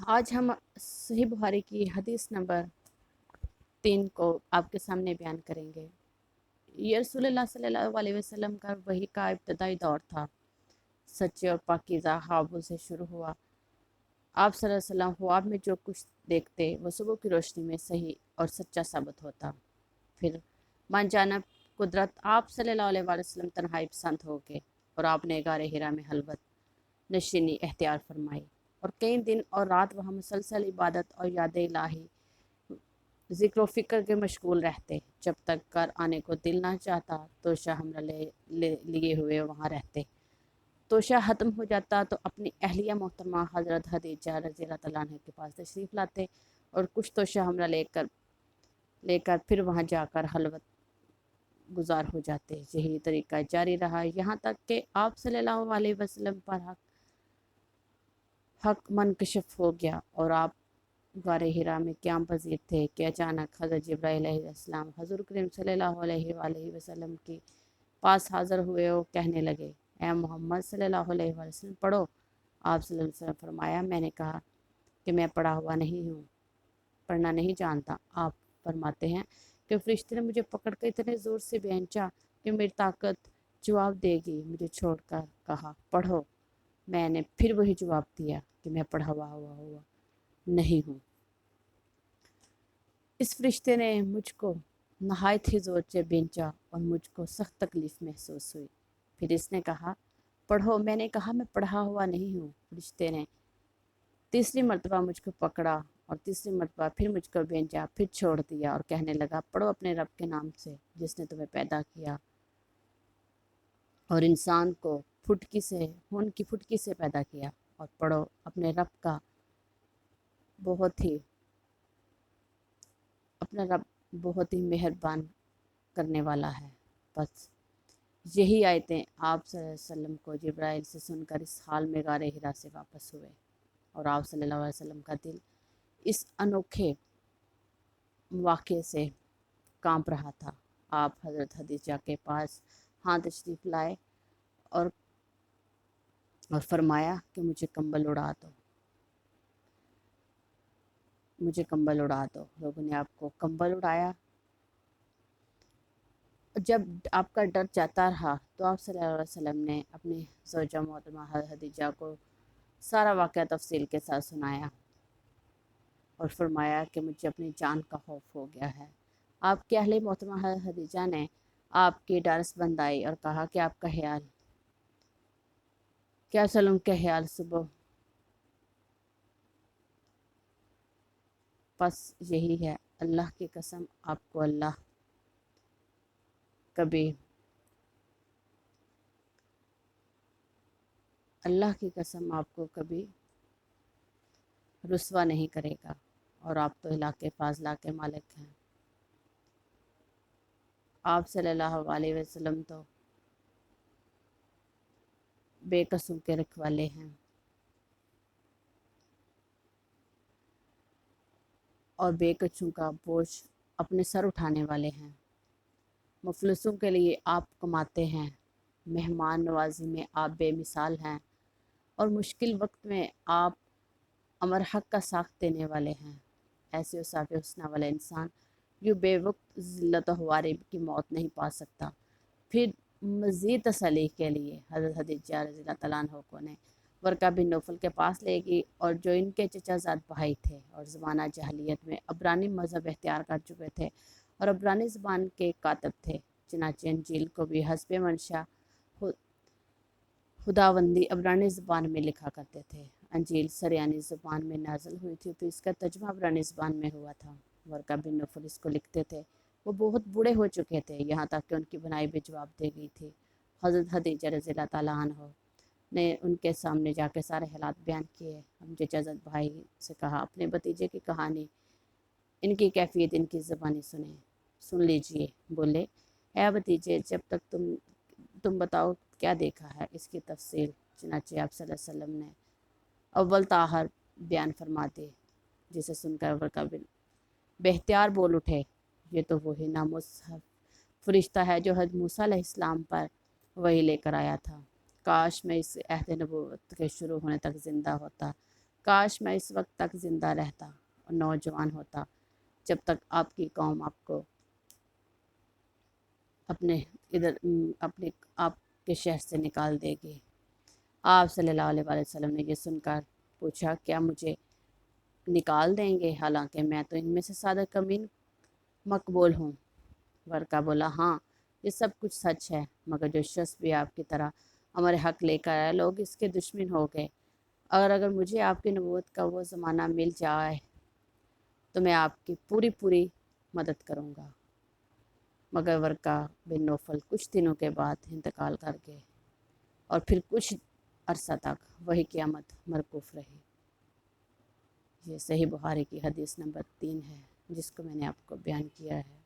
آج ہم صحیح بخاری کی حدیث نمبر 3 کو آپ کے سامنے بیان کریں گے۔ یہ رسول اللہ صلی اللہ علیہ وسلم کا وحی کا ابتدائی دور تھا۔ سچے اور پاکیزہ خوابوں سے شروع ہوا۔ آپ صلی اللہ علیہ وسلم خواب میں جو کچھ دیکھتے وہ صبح کی روشنی میں صحیح اور سچا ثابت ہوتا۔ پھر من جانب قدرت آپ صلی اللہ علیہ وسلم تنہائی پسند ہو گئے اور آپ نے غار حرا میں خلوت نشینی اختیار فرمائی اور کئی دن اور رات وہاں مسلسل عبادت اور یاد الہی ذکر و فکر کے مشغول رہتے۔ جب تک گھر آنے کو دل نہ چاہتا تو شاہ ہمراہ لیے ہوئے وہاں رہتے۔ تو شاہ ختم ہو جاتا تو اپنی اہلیہ محترمہ حضرت خدیجہ رضی اللہ تعالیٰ عنہ کے پاس تشریف لاتے اور کچھ تو شاہ ہمراہ لے کر پھر وہاں جا کر خلوت گزار ہو جاتے۔ یہی طریقہ جاری رہا یہاں تک کہ آپ صلی اللہ علیہ وسلم پر حق منکشف ہو گیا اور آپ غار حرا میں قیام پذیر تھے کہ اچانک حضرت جبرائیل علیہ السلام حضور کریم صلی اللہ علیہ وآلہ وسلم کے پاس حاضر ہوئے اور کہنے لگے، اے محمد صلی اللہ علیہ وسلم پڑھو۔ آپ صلی اللہ علیہ وسلم فرمایا، میں نے کہا کہ میں پڑھا ہوا نہیں ہوں، پڑھنا نہیں جانتا۔ آپ فرماتے ہیں کہ فرشتے نے مجھے پکڑ کر اتنے زور سے بھینچا کہ میری طاقت جواب دے گی، مجھے چھوڑ کر کہا پڑھو۔ میں نے پھر وہی جواب دیا کہ میں پڑھا ہوا نہیں ہوں۔ اس فرشتے نے مجھ کو نہایت ہی زور سے بھینچا اور مجھ کو سخت تکلیف محسوس ہوئی۔ پھر اس نے کہا پڑھو۔ میں نے کہا میں پڑھا ہوا نہیں ہوں۔ فرشتے نے تیسری مرتبہ مجھ کو پکڑا اور تیسری مرتبہ پھر مجھ کو بھینچا، پھر چھوڑ دیا اور کہنے لگا پڑھو اپنے رب کے نام سے جس نے تمہیں پیدا کیا اور انسان کو خون کی پھٹکی سے پیدا کیا، اور پڑھو اپنے رب کا اپنا رب بہت ہی مہربان کرنے والا ہے۔ بس یہی آیتیں آپ صلی اللہ علیہ وسلم کو جبرائیل سے سن کر اس حال میں غار حرا سے واپس ہوئے اور آپ صلی اللہ علیہ وسلم کا دل اس انوکھے واقعے سے کانپ رہا تھا۔ آپ حضرت خدیجہ کے پاس تشریف لائے اور فرمایا کہ مجھے کمبل اڑا دو۔ لوگوں نے آپ کو کمبل اڑایا۔ جب آپ کا ڈر جاتا رہا تو آپ صلی اللہ علیہ وسلم نے اپنی زوجہ محترمہ خدیجہ کو سارا واقعہ تفصیل کے ساتھ سنایا اور فرمایا کہ مجھے اپنی جان کا خوف ہو گیا ہے۔ آپ کی اہلیہ محترمہ خدیجہ نے آپ کی ڈارس بندائی اور کہا کہ آپ کا خیال کیا سلم کا خیال صبح پس یہی ہے، اللہ کی قسم آپ کو کبھی رسوا نہیں کرے گا اور آپ تو علاقے فاضلہ کے مالک ہیں۔ آپ صلی اللہ علیہ وسلم تو بے قصوں کے رکھوالے ہیں اور بے قصوں کا بوجھ اپنے سر اٹھانے والے ہیں۔ مفلسوں کے لیے آپ کماتے ہیں، مہمان نوازی میں آپ بے مثال ہیں اور مشکل وقت میں آپ امر حق کا ساکھ دینے والے ہیں۔ ایسے اوصاف حسنہ والا انسان جو بے وقت ذلت و خواری کی موت نہیں پا سکتا۔ پھر مزید تسلی کے لیے حضرت خدیجہ رضی اللہ تعالیٰ عنہ نے ورقہ بن نوفل کے پاس لے گئی اور جو ان کے چچا زاد بھائی تھے اور زمانہ جاہلیت میں عبرانی مذہب اختیار کر چکے تھے اور عبرانی زبان کے کاتب تھے، چنانچہ انجیل کو بھی حسب منشا خداوندی عبرانی زبان میں لکھا کرتے تھے۔ انجیل سریانی زبان میں نازل ہوئی تھی تو اس کا ترجمہ عبرانی زبان میں ہوا تھا۔ ورقہ بن نوفل اس کو لکھتے تھے۔ وہ بہت بوڑھے ہو چکے تھے، یہاں تک کہ ان کی بنائی بھی جواب دے گئی تھی۔ حضرت خدیجہ رضی اللہ تعالیٰ عنہ نے ان کے سامنے جا کے سارے حالات بیان کیے۔ ہم چچا زاد بھائی سے کہا اپنے بھتیجے کی کہانی، ان کی کیفیت، ان کی زبانی سن لیجئے۔ بولے، اے بھتیجے، جب تک تم بتاؤ کیا دیکھا ہے اس کی تفصیل۔ چنانچہ آپ صلی اللہ علیہ وسلم نے اول تاخر بیان فرما دی، جسے سن کر ورقہ بہتیار بول اٹھے، یہ تو وہی نامصحف فرشتہ ہے جو حضرت موسیٰ علیہ السلام پر وحی لے کر آیا تھا۔ کاش میں اس عہد نبوت کے شروع ہونے تک زندہ ہوتا، کاش میں اس وقت تک زندہ رہتا اور نوجوان ہوتا جب تک آپ کی قوم آپ کو اپنے آپ کے شہر سے نکال دے گی۔ آپ صلی اللہ علیہ وآلہ وسلم نے یہ سن کر پوچھا، کیا مجھے نکال دیں گے حالانکہ میں تو ان میں سے صادق امین مقبول ہوں؟ ورقہ بولا، ہاں یہ سب کچھ سچ ہے، مگر جو شخص بھی آپ کی طرح ہمارے حق لے کر آئے لوگ اس کے دشمن ہو گئے۔ اگر مجھے آپ کی نبوت کا وہ زمانہ مل جائے تو میں آپ کی پوری مدد کروں گا۔ مگر ورقہ بن نوفل کچھ دنوں کے بعد انتقال کر گئے اور پھر کچھ عرصہ تک وہی قیامت موقوف رہی۔ یہ صحیح بخاری کی حدیث نمبر 3 ہے جس کو میں نے آپ کو بیان کیا ہے۔